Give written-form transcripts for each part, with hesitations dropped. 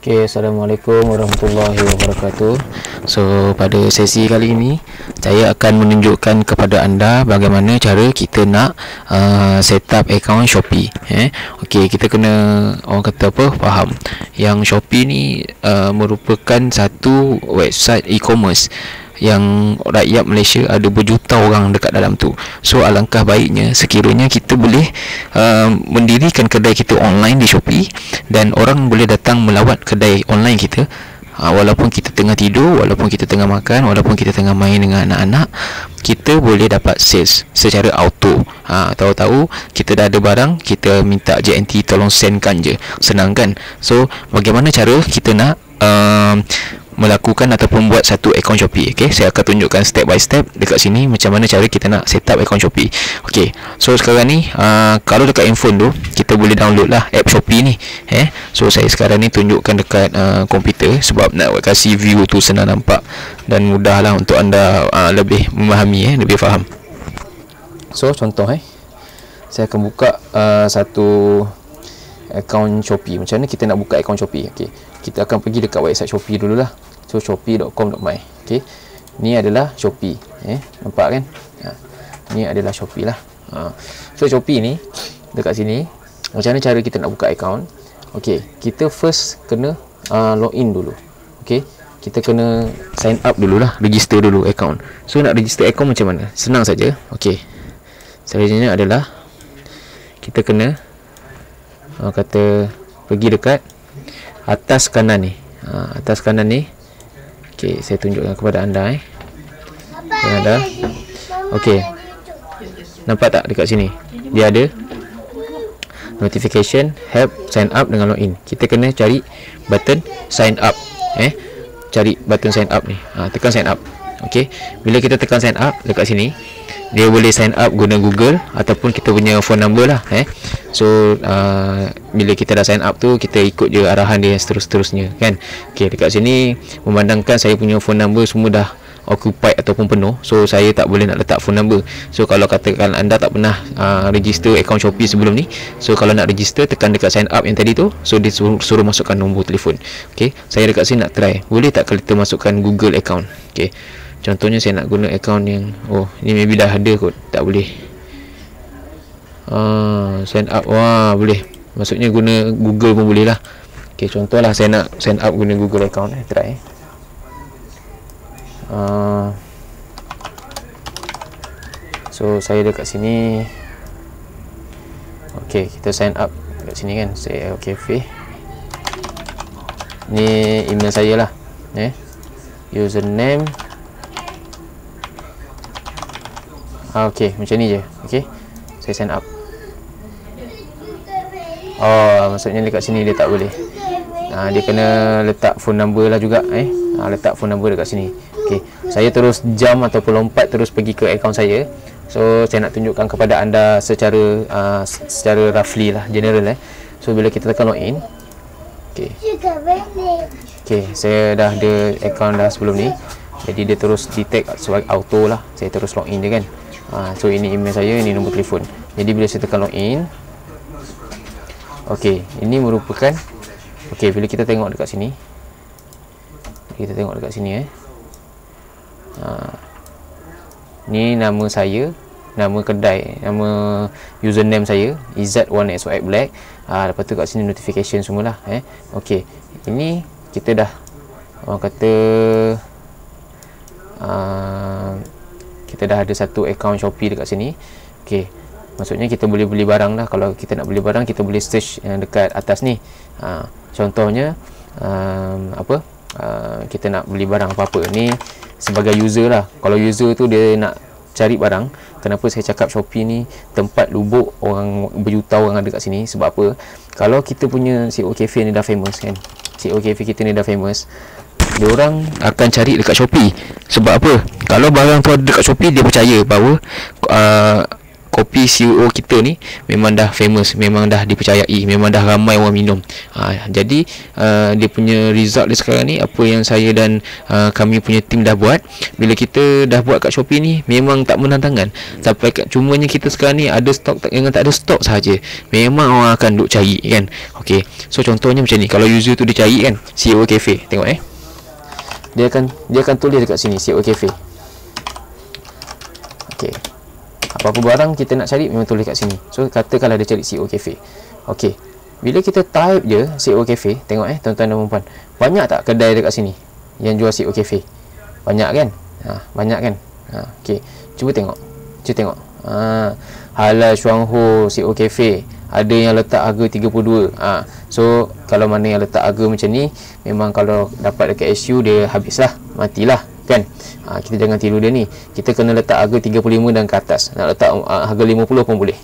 Okay, Assalamualaikum warahmatullahi wabarakatuh. So, pada sesi kali ini saya akan menunjukkan kepada anda bagaimana cara kita nak set up account Shopee. Okay, kita kena, orang kata apa, faham yang Shopee ni merupakan satu website e-commerce yang rakyat Malaysia ada berjuta orang dekat dalam tu. So alangkah baiknya sekiranya kita boleh mendirikan kedai kita online di Shopee, dan orang boleh datang melawat kedai online kita, walaupun kita tengah tidur, walaupun kita tengah makan, walaupun kita tengah main dengan anak-anak, kita boleh dapat sales secara auto. Tahu-tahu kita dah ada barang, kita minta JNT tolong sendkan je, senang kan? So bagaimana cara kita nak melakukan ataupun buat satu akaun Shopee. Okay, saya akan tunjukkan step by step dekat sini macam mana cara kita nak set up akaun Shopee. Okay, so sekarang ni kalau dekat handphone tu kita boleh download lah app Shopee ni. So saya sekarang ni tunjukkan dekat komputer sebab nak kasih view tu senang nampak dan mudah lah untuk anda lebih memahami, lebih faham. So contoh saya akan buka satu akaun Shopee. Macam mana kita nak buka akaun Shopee? Okay, kita akan pergi dekat website Shopee dululah. So shopee.com.my. Okay, ni adalah Shopee. Nampak kan? Ni adalah Shopee lah. So Shopee ni dekat sini, macam mana cara kita nak buka akaun? Okay, kita first kena login dulu. Okay, kita kena sign up dululah, register dulu akaun. So nak register akaun macam mana? Senang saja. Okay, caranya adalah kita kena kata pergi dekat atas kanan ni. Atas kanan ni. Okey, saya tunjukkan kepada anda ada. Okey, nampak tak dekat sini? Dia ada notification, help, sign up dengan login. Kita kena cari button sign up. Cari button sign up ni. Tekan sign up. Okey, bila kita tekan sign up dekat sini, dia boleh sign up guna Google ataupun kita punya phone number lah. So bila kita dah sign up tu, kita ikut je arahan dia seterusnya kan. Okay, dekat sini memandangkan saya punya phone number semua dah occupied ataupun penuh, so saya tak boleh nak letak phone number. So kalau katakan anda tak pernah register account Shopee sebelum ni, so kalau nak register tekan dekat sign up yang tadi tu, so dia suruh masukkan nombor telefon. Okay, saya dekat sini nak try, boleh tak kita masukkan Google account? Okay, contohnya saya nak guna account yang ni maybe dah ada kot, tak boleh. Sign up, boleh. Maksudnya guna Google pun boleh lah. Okay, contohlah saya nak sign up guna Google account. Try. So saya dekat sini. Okay, kita sign up dekat sini kan. Saya cafe. Ni email saya lah. Username. Okay, macam ni je. Okay, saya sign up. Maksudnya dekat sini dia tak boleh. Dia kena letak phone number lah juga. Letak phone number dekat sini. Okay, saya terus jump ataupun lompat terus pergi ke akaun saya. So saya nak tunjukkan kepada anda secara roughly lah, general. So bila kita tekan login, okay, saya dah ada akaun dah sebelum ni, jadi dia terus detect sebagai auto lah. Saya terus login je kan. So ini email saya, ini nombor telefon. Jadi bila saya tekan login, okey, ini merupakan, okey, bila kita tengok dekat sini, ni nama saya, nama kedai, nama username saya Izzat1XY Black. Lepas tu kat sini notification semualah. Okey, ini kita dah, orang kata, kita dah ada satu akaun Shopee dekat sini. Okey, maksudnya kita boleh beli barang dah. Kalau kita nak beli barang, kita boleh search yang dekat atas ni. Contohnya kita nak beli barang apa-apa ni sebagai user lah. Kalau user tu dia nak cari barang, kenapa saya cakap Shopee ni tempat lubuk orang, berjuta orang ada kat sini? Sebab apa? Kalau kita punya CEO Cafe ni dah famous kan, CEO Cafe kita ni dah famous, dia orang akan cari dekat Shopee. Sebab apa? Kalau barang tu ada dekat Shopee, dia percaya bahawa kopi CEO kita ni memang dah famous, memang dah dipercayai, memang dah ramai orang minum. Jadi dia punya result dia sekarang ni, apa yang saya dan kami punya tim dah buat, bila kita dah buat kat Shopee ni memang tak menantangkan. Sampai kat cumanya kita sekarang ni ada stok, jangan tak ada stok sahaja, memang orang akan duk cari kan. Okey, so contohnya macam ni, kalau user tu dia cari kan CEO Cafe, tengok dia akan tulis dekat sini CEO Cafe. Okey, apa-apa barang kita nak cari memang tulis kat sini. So katakanlah dia cari CEO Cafe. Okey, bila kita type je CEO Cafe, tengok tuan-tuan dan puan-puan, banyak tak kedai dekat sini yang jual CEO Cafe? Banyak kan? Banyak kan? Okey, cuba tengok. Halal Shuangho CEO Cafe, ada yang letak harga 32. So kalau mana yang letak harga macam ni, memang kalau dapat dekat SU dia habislah, matilah kan. Kita jangan tiru dia ni. Kita kena letak harga 35 dan ke atas. Nak letak harga 50 pun boleh.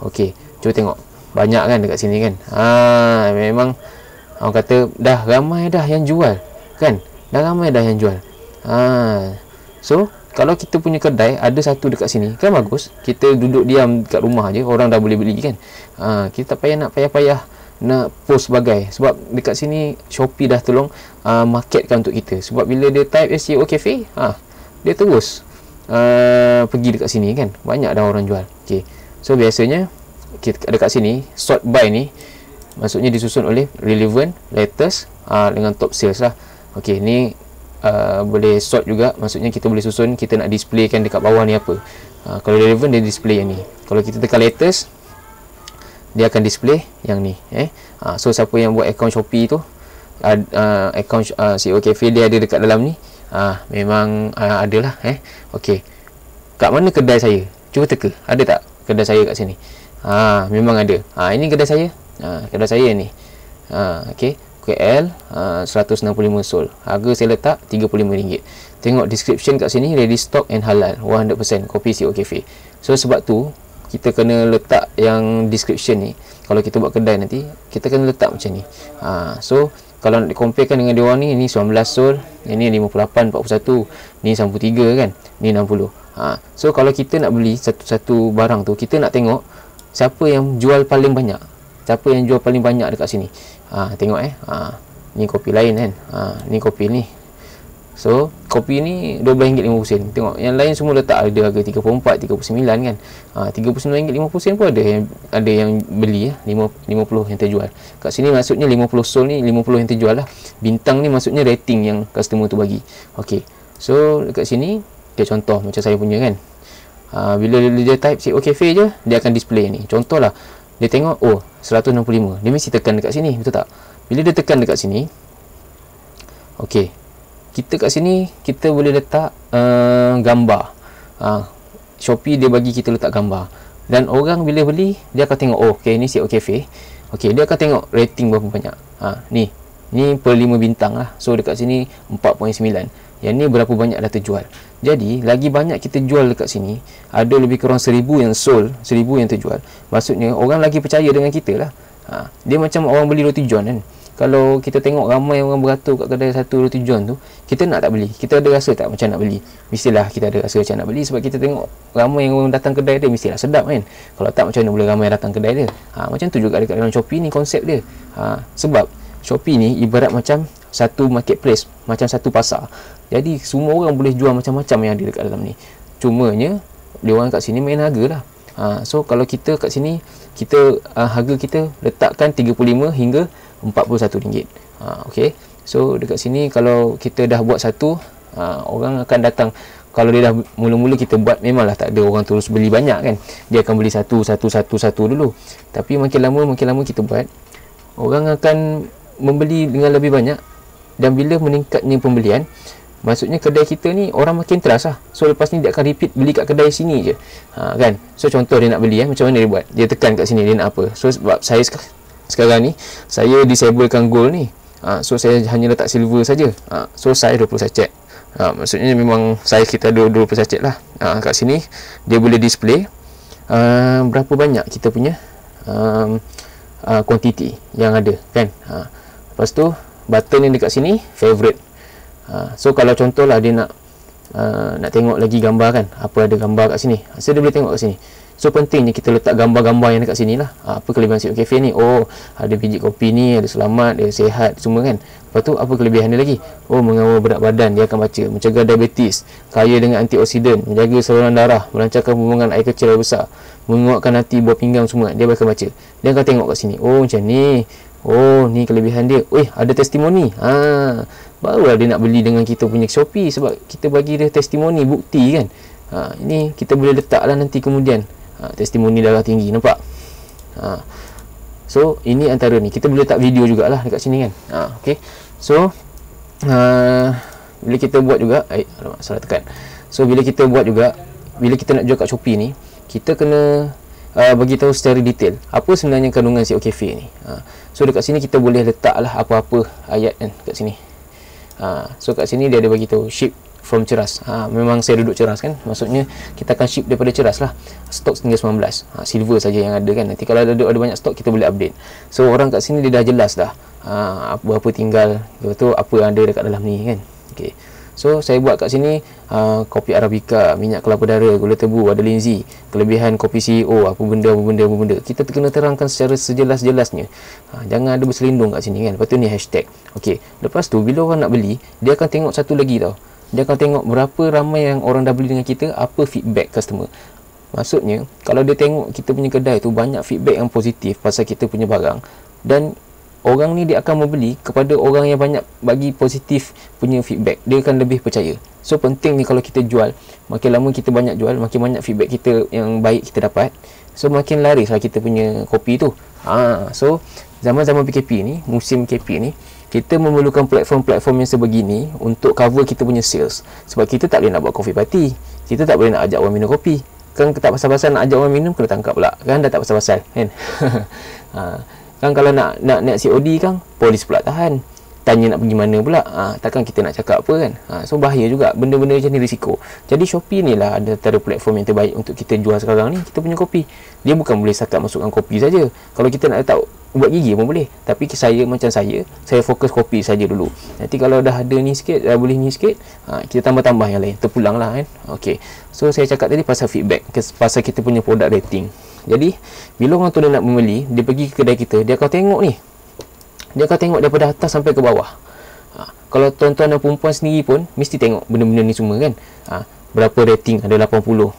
Okey, cuba tengok. Banyak kan dekat sini kan. Memang orang kata dah ramai dah yang jual kan. Dah ramai dah yang jual. So kalau kita punya kedai ada satu dekat sini kan bagus. Kita duduk diam kat rumah je, orang dah boleh beli kan. Kita tak payah nak nak post sebagai, sebab dekat sini Shopee dah tolong marketkan untuk kita. Sebab bila dia type SEO Cafe, dia terus pergi dekat sini kan, banyak dah orang jual. Okay, so biasanya kita dekat sini sort by ni maksudnya disusun oleh relevant, latest dengan top sales lah. Okay, ni boleh sort juga, maksudnya kita boleh susun, kita nak displaykan dekat bawah ni apa. Kalau relevant dia display yang ni, kalau kita tekan latest dia akan display yang ni. So siapa yang buat akaun Shopee tu, akaun CEO Cafe dia ada dekat dalam ni, memang adalah. Okey, kat mana kedai saya? Cuba teka, ada tak kedai saya kat sini? Memang ada. Ini kedai saya. Kedai saya ni. Okey, KL 165 Sol. Harga saya letak RM35. Tengok description kat sini, ready stock and halal 100% kopi CEO Cafe. So sebab tu kita kena letak yang description ni. Kalau kita buat kedai nanti, kita kena letak macam ni. So kalau nak comparekan dengan dia orang ni, ini 19 Sol, ini 58, 41, ni 93 kan, ni 60. So kalau kita nak beli satu-satu barang tu, kita nak tengok siapa yang jual paling banyak, siapa yang jual paling banyak dekat sini. Tengok ni kopi lain kan, ni kopi ni. So kopi ni RM12.50. Tengok yang lain semua letak ada harga 34, 39 kan. RM39.50 pun ada yang beli 50 yang terjual. Kat sini maksudnya 50 Sol ni 50 yang terjual lah. Bintang ni maksudnya rating yang customer tu bagi. Okey, so dekat sini kita contoh macam saya punya kan. Bila dia type CEO Cafe je, dia akan display ni. Contohlah dia tengok 165, dia mesti tekan dekat sini, betul tak? Bila dia tekan dekat sini, okey, kita kat sini kita boleh letak gambar. Shopee dia bagi kita letak gambar, dan orang bila beli dia akan tengok, okey, ni CEO Cafe. Okey, dia akan tengok rating berapa banyak. Ni per 5 bintang lah. So dekat sini 4.9. Yang ni berapa banyak dah terjual. Jadi lagi banyak kita jual dekat sini, ada lebih kurang 1000 yang sold, 1000 yang terjual. Maksudnya orang lagi percaya dengan kita lah. Dia macam orang beli roti john kan. Kalau kita tengok ramai orang beratur kat kedai satu roti john tu, kita nak tak beli? Kita ada rasa tak macam nak beli? Mestilah kita ada rasa macam nak beli, sebab kita tengok ramai yang orang datang kedai dia, mestilah sedap kan. Kalau tak, macam mana boleh ramai datang kedai dia? Macam tu juga dekat dalam Shopee ni konsep dia. Sebab Shopee ni ibarat macam satu marketplace, macam satu pasar. Jadi semua orang boleh jual macam-macam yang ada dekat dalam ni. Cumanya dia orang kat sini main harga lah. So kalau kita kat sini, kita harga kita letakkan 35 hingga RM41. Okey. So dekat sini kalau kita dah buat satu, orang akan datang. Kalau dia dah mula-mula kita buat, memanglah tak ada orang terus beli banyak kan. Dia akan beli satu dulu. Tapi makin lama kita buat, orang akan membeli dengan lebih banyak. Dan bila meningkatnya pembelian, maksudnya kedai kita ni orang makin trust lah. So lepas ni dia akan repeat beli kat kedai sini je, kan. So contoh dia nak beli, macam mana dia buat? Dia tekan kat sini, dia nak apa? So sebab saya sekarang ni, saya disablekan gold ni, so saya hanya letak silver saja. So saya 20 sachet. Maksudnya memang saya kita ada 20 sachet lah. Kat sini dia boleh display berapa banyak kita punya quantity yang ada kan. Lepas tu button yang dekat sini favorite. So kalau contohlah dia nak tengok lagi gambar kan, apa ada gambar kat sini, so dia boleh tengok kat sini. So pentingnya kita letak gambar-gambar yang dekat sini lah. Apa kelebihan Sip Cafe ni? Oh, ada biji kopi ni, ada selamat, ada sihat, semua kan. Lepas tu apa kelebihan dia lagi? Oh, mengawal berat badan, dia akan baca. Mencegah diabetes, kaya dengan antioksidan, menjaga saluran darah, melancarkan hubungan air kecil dan besar, menguatkan hati, buah pinggang, semua. Dia akan baca. Dia akan tengok kat sini. Oh, macam ni. Oh, ni kelebihan dia. Ada testimoni. Barulah dia nak beli dengan kita punya Shopee, sebab kita bagi dia testimoni, bukti kan. Ini kita boleh letaklah nanti kemudian. Testimoni darah tinggi, nampak? So ini antara ni, kita boleh letak video jugalah dekat sini kan. Okay. So bila kita buat juga, alamak, salah tekan. So bila kita buat juga, bila kita nak jual kat Shopee ni, kita kena bagi tahu secara detail apa sebenarnya kandungan Sip Cafe ni. So dekat sini kita boleh letaklah apa-apa ayat kan kat sini. So kat sini dia ada bagi tahu ship from Ceras. Memang saya duduk Ceras kan, maksudnya kita akan ship daripada Ceras lah. Stok tinggal 19, silver saja yang ada kan. Nanti kalau ada banyak stok, kita boleh update. So orang kat sini dia dah jelas dah apa tinggal, betul apa yang ada dekat dalam ni kan. Okay. So saya buat kat sini kopi Arabica, minyak kelapa darah, gula tebu, ada linzi, kelebihan kopi CEO, apa benda. Kita kena terangkan secara sejelas-jelasnya. Jangan ada berselindung kat sini kan. Lepas tu ni hashtag. Okey, lepas tu bila orang nak beli, dia akan tengok satu lagi tau. Dia akan tengok berapa ramai yang orang dah beli dengan kita, apa feedback customer. Maksudnya, kalau dia tengok kita punya kedai tu banyak feedback yang positif pasal kita punya barang, dan orang ni dia akan membeli kepada orang yang banyak bagi positif punya feedback, dia akan lebih percaya. So penting ni kalau kita jual, makin lama kita banyak jual, makin banyak feedback kita yang baik kita dapat, so makin laris lah kita punya kopi tu. So zaman-zaman PKP ni, musim PKP ni, kita memerlukan platform-platform yang sebegini untuk cover kita punya sales. Sebab kita tak boleh nak buat coffee party, kita tak boleh nak ajak orang minum kopi kan, tak pasal-pasal nak ajak orang minum kena tangkap pula kan, dah tak pasal-pasal kan. Kan kalau nak COD kan, polis pula tahan, tanya nak pergi mana pula. Takkan kita nak cakap apa kan. So bahaya juga, benda-benda macam ni risiko. Jadi Shopee ni lah ada antara platform yang terbaik untuk kita jual sekarang ni. Kita punya kopi, dia bukan boleh sakat masukkan kopi saja. Kalau kita nak letak buat gigi pun boleh, tapi saya fokus kopi saja dulu. Nanti kalau dah ada ni sikit, dah boleh ni sikit, kita tambah-tambah yang lain, terpulang lah kan. Okay. So saya cakap tadi pasal feedback, pasal kita punya product rating. Jadi bila orang tu dia nak membeli, dia pergi ke kedai kita, dia akan tengok ni, dia akan tengok daripada atas sampai ke bawah. Kalau tuan-tuan dan perempuan sendiri pun mesti tengok benda-benda ni semua kan. Berapa rating, ada 80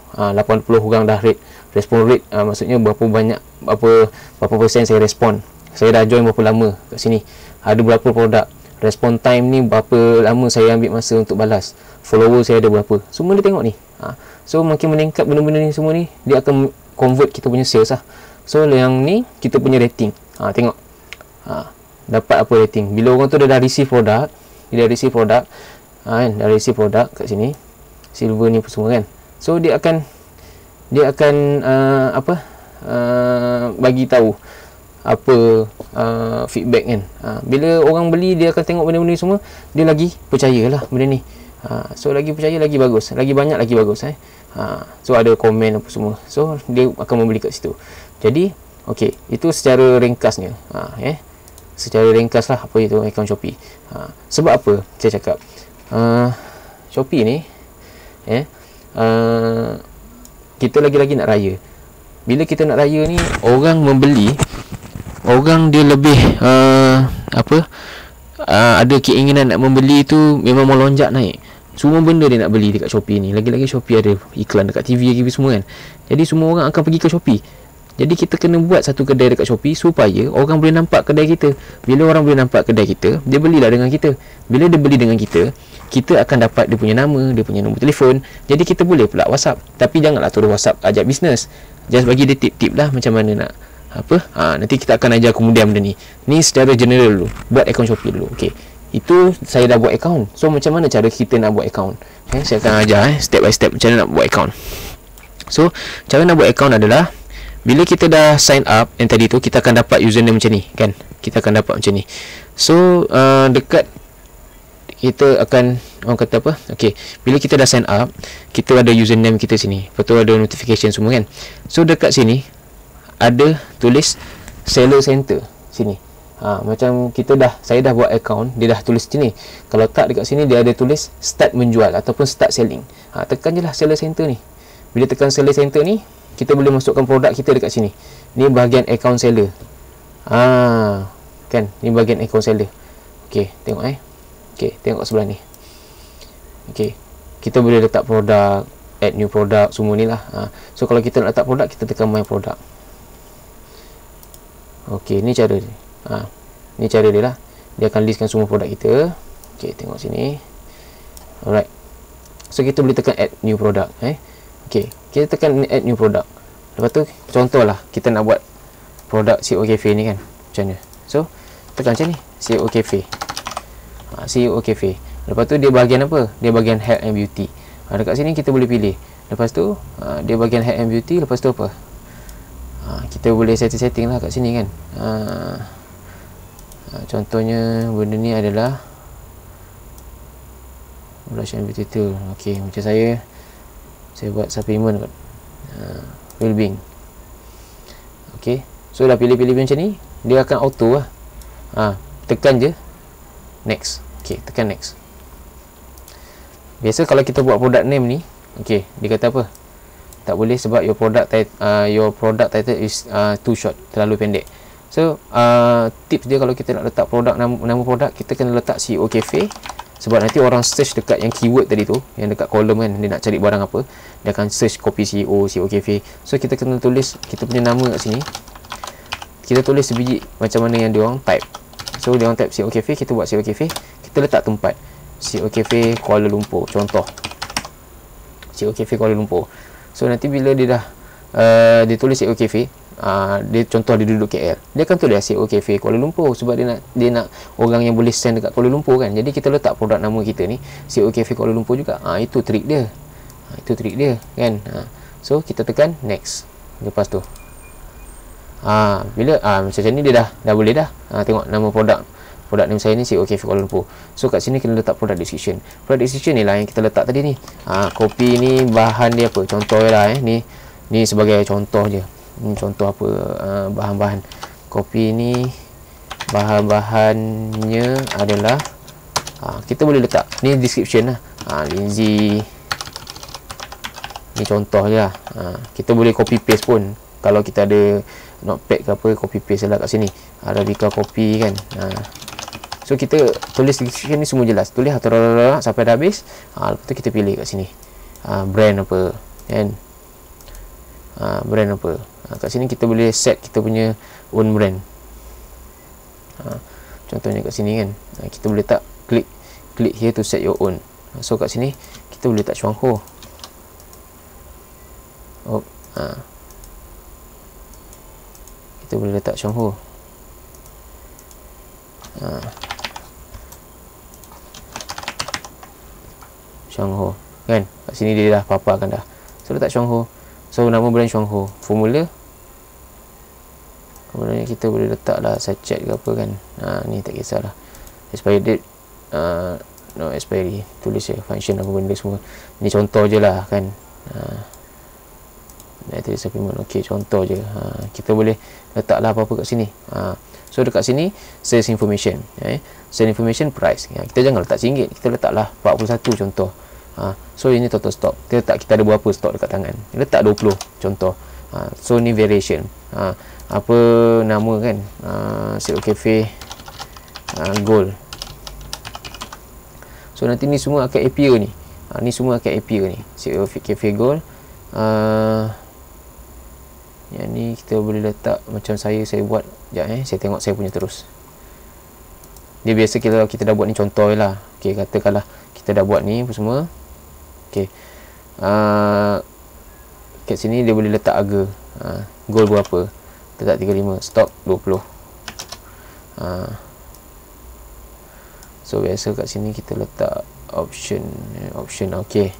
orang dah rate, respon rate, maksudnya berapa banyak, berapa persen saya respon, saya dah join berapa lama kat sini, ada berapa produk, respon time ni berapa lama saya ambil masa untuk balas, follower saya ada berapa, semua dia tengok ni. So makin meningkat benda-benda ni semua ni, dia akan convert kita punya sales lah. So yang ni kita punya rating, tengok dapat apa rating. Bila orang tu dah receive produk, dah receive produk kat sini, silver ni apa semua kan. So dia akan bagi tahu apa feedback kan. Bila orang beli, dia akan tengok benda-benda ni semua, dia lagi percayalah benda ni. So lagi percaya, lagi bagus, lagi banyak lagi bagus. So ada komen apa semua, so dia akan membeli kat situ. Jadi okey, itu secara ringkasnya. Secara ringkas lah apa itu akaun Shopee. Sebab apa saya cakap Shopee ni kita lagi-lagi nak raya. Bila kita nak raya ni, orang membeli, orang dia lebih ada keinginan nak membeli tu, memang melonjak naik. Semua benda dia nak beli dekat Shopee ni. Lagi-lagi Shopee ada iklan dekat TV lagi semua kan. Jadi semua orang akan pergi ke Shopee. Jadi kita kena buat satu kedai dekat Shopee supaya orang boleh nampak kedai kita. Bila orang boleh nampak kedai kita, dia belilah dengan kita. Bila dia beli dengan kita, kita akan dapat dia punya nama, dia punya nombor telefon. Jadi kita boleh pula WhatsApp. Tapi janganlah turun WhatsApp ajak bisnes. Just bagi dia tip-tip lah macam mana nak nanti kita akan ajar kemudian benda ni. Ni secara general dulu. Buat akaun Shopee dulu. Okey. Itu saya dah buat akaun. So macam mana cara kita nak buat akaun? Saya akan ajar step by step macam mana nak buat akaun. So cara nak buat akaun adalah, bila kita dah sign up yang tadi tu, kita akan dapat username macam ni kan. Kita akan dapat macam ni. So dekat kita akan, orang kata apa, okey, bila kita dah sign up, kita ada username kita sini, lepas tu ada notification semua kan. So dekat sini ada tulis seller center sini. Macam saya dah buat account, dia dah tulis sini. Kalau tak, dekat sini dia ada tulis start menjual ataupun start selling. Tekan je lah seller center ni. Bila tekan seller center ni, kita boleh masukkan produk kita dekat sini. Ni bahagian account seller. Kan, ni bahagian account seller. Okey, tengok okey, tengok sebelah ni. Okey, kita boleh letak produk, add new product, semua ni lah. So kalau kita nak letak produk, kita tekan my product. Okey, ni cara dia. Ni cara dia lah. Dia akan listkan semua produk kita. Okey, tengok sini. Alright. So kita boleh tekan add new product. Okey, kita tekan add new product. Lepas tu contohlah kita nak buat produk CEO Cafe ni kan. Macam mana? So tekan macam ni, CEO Cafe. CEO Cafe. Lepas tu dia bahagian apa? Dia bahagian health and beauty. Dekat sini kita boleh pilih. Lepas tu dia bahagian health and beauty. Lepas tu apa? Kita boleh setting lah kat sini kan. Contohnya benda ni adalah blush and beauty tool. Okey, macam saya buat supplement kot. Well-being. Okey, so dah pilih-pilih macam ni, dia akan auto lah. Tekan je next. Okey, tekan next. Biasa kalau kita buat product name ni, okey, dia kata apa? Tak boleh sebab your product title is too short, terlalu pendek. So tips dia kalau kita nak letak produk, nama produk, kita kena letak CEO Cafe. Sebab nanti orang search dekat yang keyword tadi tu, yang dekat kolom kan, dia nak cari barang apa, dia akan search copy CEO Cafe. So kita kena tulis kita punya nama kat sini. Kita tulis sebiji macam mana yang dia orang type. So dia orang type CEO Cafe, kita buat CEO Cafe, kita letak tempat CEO Cafe Kuala Lumpur, contoh CEO Cafe Kuala Lumpur. So nanti bila dia dah dia tulis CEO Cafe, dia contoh dia duduk KL, dia akan tulis CEO Cafe Kuala Lumpur sebab dia nak orang yang boleh send dekat Kuala Lumpur kan. Jadi kita letak produk nama kita ni CEO Cafe Kuala Lumpur juga. Itu trik dia. Itu trik dia kan. So kita tekan next. Lepas tu bila macam ni dia dah boleh dah. Tengok nama produk name saya ni CEO Cafe Kuala Lumpur. So kat sini kena letak product description. Product description ni lah yang kita letak tadi ni. Kopi ni bahan dia apa, contoh lah ni sebagai contoh je. Ini contoh apa, bahan-bahan kopi ni, bahan-bahannya adalah kita boleh letak ni description lah. Lindsay ni contoh je lah. Kita boleh copy paste pun kalau kita ada notepad ke apa, copy paste lah kat sini. Arabica kopi kan. So kita tulis description ni semua jelas, tulis sampai dah habis. Lepas tu kita pilih kat sini brand apa kan, brand apa. Kat sini kita boleh set kita punya own brand. Contohnya kat sini kan, kita boleh tak click here to set your own. So kat sini kita boleh tak Chuangho. Kita boleh letak Chuangho. Chuangho kan, kat sini dia dah paparkan dah. So letak Chuangho. So nama brand Chuangho. Formula, kemudian kita boleh letak lah sachet ke apa kan. Ni tak kisahlah. Expiry date, no expiry, tulis je function apa benda semua. Ni contoh je lah kan. Dietary supplement, ok, contoh je. Kita boleh letak lah apa-apa kat sini. So dekat sini sales information, sales information, price. Kita jangan letak RM1, kita letak lah 41 contoh. So ini total stock, kita letak kita ada berapa stok dekat tangan, letak 20 contoh. So ni variation, apa nama kan, CEO Cafe Gold. So nanti ni semua akan appear ni. Ni semua akan appear ni, CEO Cafe Gold. Yang ni kita boleh letak macam saya buat. Sekejap saya tengok saya punya terus. Dia biasa kita dah buat ni contoh lah. Ok, katakanlah kita dah buat ni apa semua. Ok, kat sini dia boleh letak harga, gold berapa, letak 35, stok 20. So biasa kat sini kita letak option. Ok,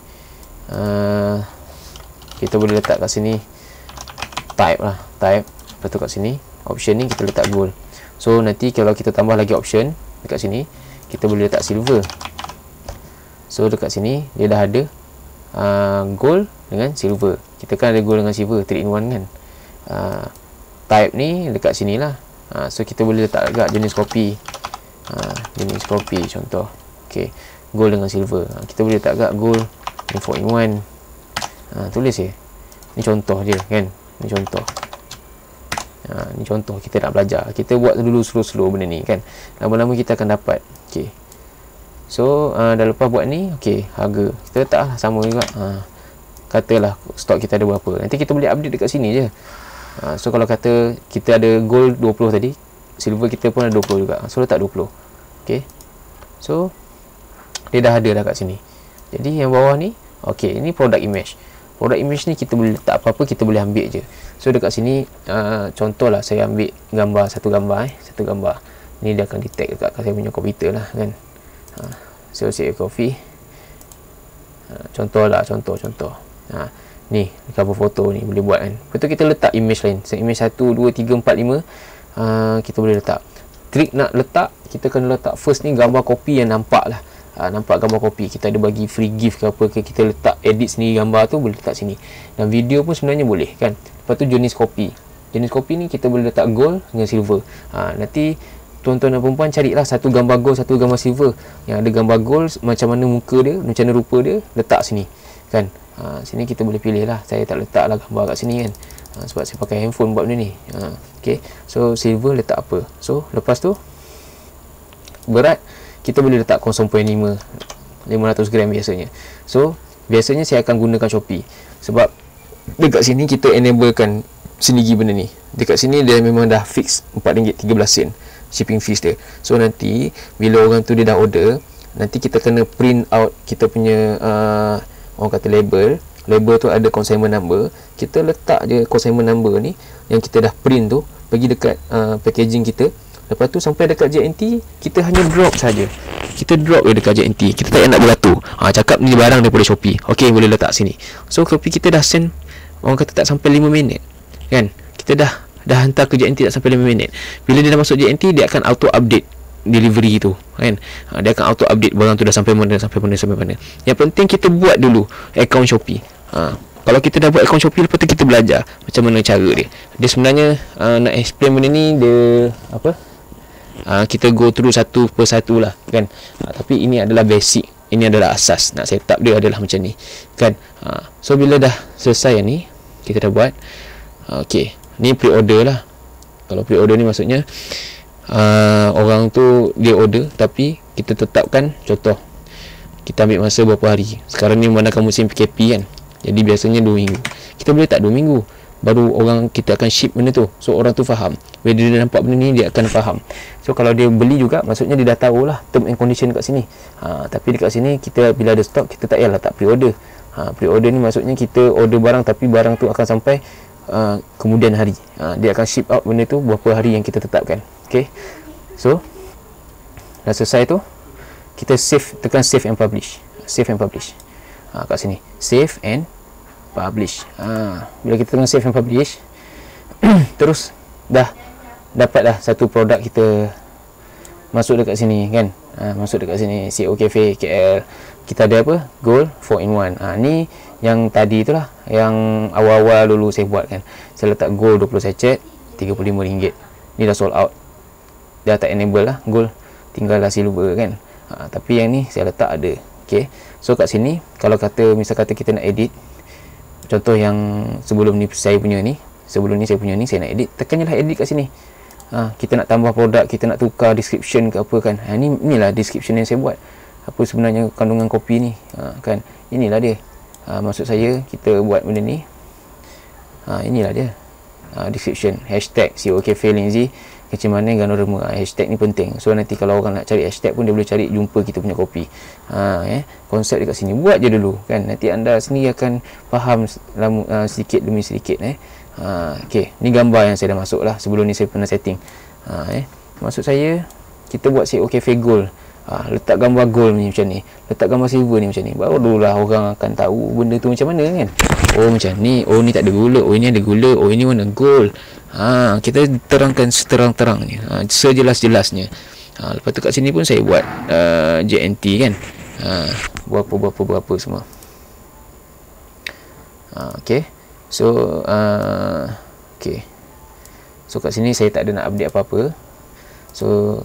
kita boleh letak kat sini type lah, type. Lepas tu kat sini option ni kita letak gold. So nanti kalau kita tambah lagi option dekat sini, kita boleh letak silver. So dekat sini dia dah ada gold dengan silver. Kita kan ada gold dengan silver 3 in 1 kan. Type ni dekat sini lah. So kita boleh letak agak jenis kopi, jenis kopi contoh. Ok, gold dengan silver. Kita boleh letak agak gold 4 in 1. Tulis je. Ni contoh je kan. Ni contoh. Ni contoh kita nak belajar. Kita buat dulu slow-slow benda ni kan. Lama-lama kita akan dapat. Okey. So dah lepas buat ni, okey, harga kita letak lah sama juga. Katalah stok kita ada berapa. Nanti kita boleh update dekat sini je. So kalau kata kita ada gold 20 tadi, silver kita pun ada 20 juga. So letak 20. Okey. So dia dah ada dah kat sini. Jadi yang bawah ni, okey, ini product image. Product image ni kita boleh letak apa-apa, kita boleh ambil je. So dekat sini contohlah saya ambil gambar satu gambar. Ni dia akan detect dekat saya punya komputer lah kan. So saya copy. Contoh. Ni cover foto ni boleh buat kan. Lepas tu kita letak image lain. So image 1 2 3 4 5 kita boleh letak. Trik nak letak, kita kena letak first ni gambar kopi yang nampak lah. Nampak gambar kopi, kita ada bagi free gift ke apa ke, kita letak edit sendiri gambar tu, boleh letak sini. Dan video pun sebenarnya boleh kan. Lepas tu jenis kopi ni kita boleh letak gold dengan silver. Nanti tuan-tuan dan perempuan carilah satu gambar gold, satu gambar silver. Yang ada gambar gold macam mana muka dia, macam mana rupa dia, letak sini kan. Sini kita boleh pilih lah. Saya tak letak lah gambar kat sini kan, sebab saya pakai handphone buat benda ni. Okay. So silver letak apa. So lepas tu berat kita boleh letak 0.5 500 gram biasanya. So biasanya saya akan gunakan Shopee, sebab dekat sini kita enablekan sendiri benda ni. Dekat sini dia memang dah fix RM4.13 shipping fees dia. So nanti bila orang tu dia dah order, nanti kita kena print out kita punya orang kata label tu ada consignment number. Kita letak je consignment number ni yang kita dah print tu, pergi dekat packaging kita. Lepas tu sampai dekat JNT, kita hanya drop saja. Kita drop je dekat JNT. Kita tak payah nak beratur. Cakap ni barang daripada Shopee. Okey, boleh letak sini. So kopi kita dah send, orang kata tak sampai 5 minit. Kan? Kita dah hantar ke JNT tak sampai 5 minit. Bila dia dah masuk JNT, dia akan auto update delivery tu kan. Dia akan auto update barang tu dah sampai mana. Yang penting kita buat dulu account Shopee. Kalau kita dah buat account Shopee, lepas tu kita belajar macam mana cara dia. Dia sebenarnya nak explain benda ni, dia apa, kita go through satu persatu lah kan. Tapi ini adalah basic, ini adalah asas. Nak setup dia adalah macam ni kan. So bila dah selesai ni, kita dah buat. Okay, ni pre-order lah. Kalau pre-order ni maksudnya orang tu dia order, tapi kita tetapkan, contoh kita ambil masa berapa hari. Sekarang ni memandangkan musim PKP kan, jadi biasanya 2 minggu. Kita boleh tak 2 minggu baru orang kita akan ship benda tu. So orang tu faham. Bila dia nampak benda ni, dia akan faham. So kalau dia beli juga, maksudnya dia dah tahulah term and condition kat sini. Tapi dekat sini kita bila ada stok, kita tak payah letak pre-order. Pre-order ni maksudnya kita order barang, tapi barang tu akan sampai kemudian hari. Dia akan ship out benda tu berapa hari yang kita tetapkan. Okay. So dah selesai tu, kita save, tekan save and publish. Save and publish. Kat sini save and publish. Bila kita tekan save and publish, terus dah dapat dah satu produk kita masuk dekat sini kan. Masuk dekat sini CO Cafe KL. Kita ada apa? Gold 4-in-1. Ni yang tadi itulah, yang awal-awal dulu saya buat kan. Saya letak gold 20 sachet RM35. Ni dah sold out. Dah tak enable lah gold, tinggal lah silver kan. Tapi yang ni saya letak ada. Okay. So kat sini, kalau kata misal kata kita nak edit, contoh yang sebelum ni saya punya ni, saya nak edit, tekan je lah edit kat sini. Kita nak tambah produk, kita nak tukar description ke apa kan. Inilah description yang saya buat. Apa sebenarnya kandungan kopi ni kan. Inilah dia. Maksud saya kita buat benda ni. Inilah dia. Description, hashtag CO Cafe Lindsay Kecimane Ganorama. Hashtag ni penting. So nanti kalau orang nak cari hashtag pun, dia boleh cari jumpa kita punya kopi. Konsep dekat sini, buat je dulu kan. Nanti anda sendiri akan faham sedikit demi sedikit. Okay, ni gambar yang saya dah masuk lah. Sebelum ni saya pernah setting. Maksud saya, kita buat CO Cafe Gold. Letak gambar gold ni macam ni, letak gambar silver ni macam ni, barulah orang akan tahu benda tu macam mana kan. Oh macam ni, oh ni tak ada gula, oh ini ada gula, oh ini warna gold. Kita terangkan seterang-terangnya, sejelas-jelasnya. Lepas tu kat sini pun saya buat JNT kan. Berapa semua. Okay. So okay. So kat sini saya tak ada nak update apa-apa. So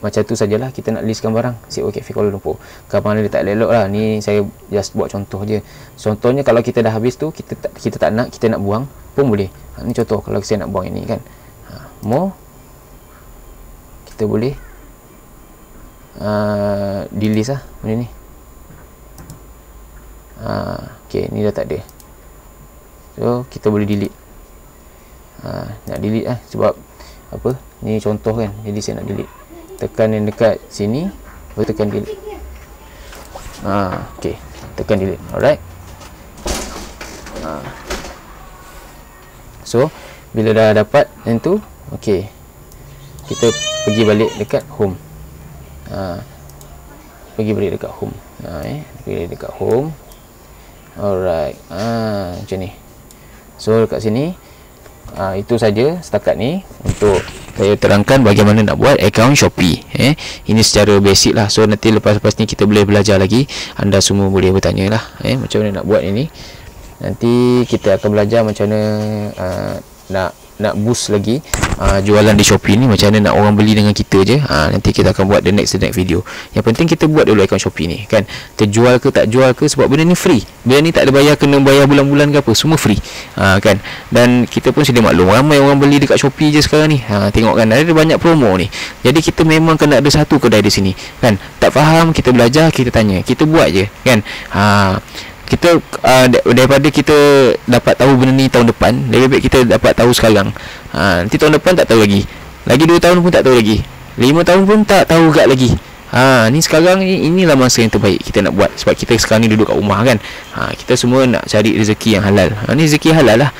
macam tu sajalah kita nak listkan barang COO Cafe Kuala Lumpur. Kalau mana dia tak elok lah, ni saya just buat contoh je. Contohnya kalau kita dah habis tu, kita tak nak, kita nak buang pun boleh. Ni contoh kalau saya nak buang ini kan, more, kita boleh delete lah benda ni. Okay, ni dah tak ada, so kita boleh delete. Nak delete lah sebab apa, ni contoh kan, jadi saya nak delete. Tekan yang dekat sini, baru tekan delete. Okay, tekan delete. Alright. So bila dah dapat yang tu, okay, kita pergi balik dekat home. Pergi balik dekat home. Pergi dekat home. Alright. Macam ni. So dekat sini, itu saja setakat ni untuk saya terangkan bagaimana nak buat akaun Shopee. Ini secara basic lah. So nanti lepas ni kita boleh belajar lagi. Anda semua boleh bertanya lah macam mana nak buat ini. Nanti kita akan belajar macam mana nak boost lagi jualan di Shopee ni, macam mana nak orang beli dengan kita je. Nanti kita akan buat the next video. Yang penting kita buat dulu akaun Shopee ni kan, terjual ke tak jual ke, sebab benda ni free. Benda ni tak ada bayar, kena bayar bulan-bulan ke apa, semua free kan. Dan kita pun sedia maklum, ramai orang beli dekat Shopee je sekarang ni. Tengok kan, ada banyak promo ni. Jadi kita memang kena ada satu kedai di sini kan. Tak faham, kita belajar, kita tanya, kita buat je kan. Kita daripada kita dapat tahu benda ni tahun depan, lebih baik kita dapat tahu sekarang. Nanti tahun depan tak tahu lagi 2 tahun pun tak tahu lagi, 5 tahun pun tak tahu gak lagi. Ni sekarang inilah masa yang terbaik kita nak buat, sebab kita sekarang ni duduk kat rumah kan. Kita semua nak cari rezeki yang halal. Ni rezeki halal lah.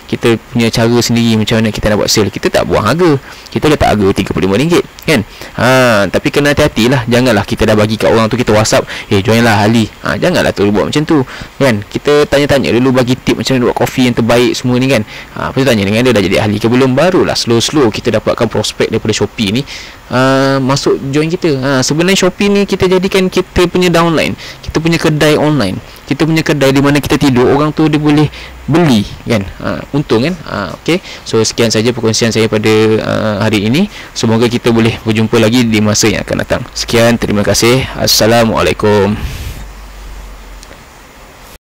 Kita punya cara sendiri macam mana kita nak buat sale. Kita tak buang harga, kita letak harga RM35 kan. Tapi kena hati-hati lah, janganlah kita dah bagi kat orang tu, kita WhatsApp, join lah ahli. Janganlah tu buat macam tu kan. Kita tanya-tanya dulu, bagi tip macam mana buat kopi yang terbaik semua ni kan. Lepas tu tanya dengan dia dah jadi ahli ke belum, barulah slow-slow kita dapatkan prospek daripada Shopee ni. Masuk join kita. Sebenarnya Shopee ni kita jadikan kita punya downline, kita punya kedai online, kita punya kedai di mana kita tidur, orang tu dia boleh beli kan. Untung kan. Okay, so sekian saja perkongsian saya pada hari ini. Semoga kita boleh berjumpa lagi di masa yang akan datang. Sekian, terima kasih. Assalamualaikum.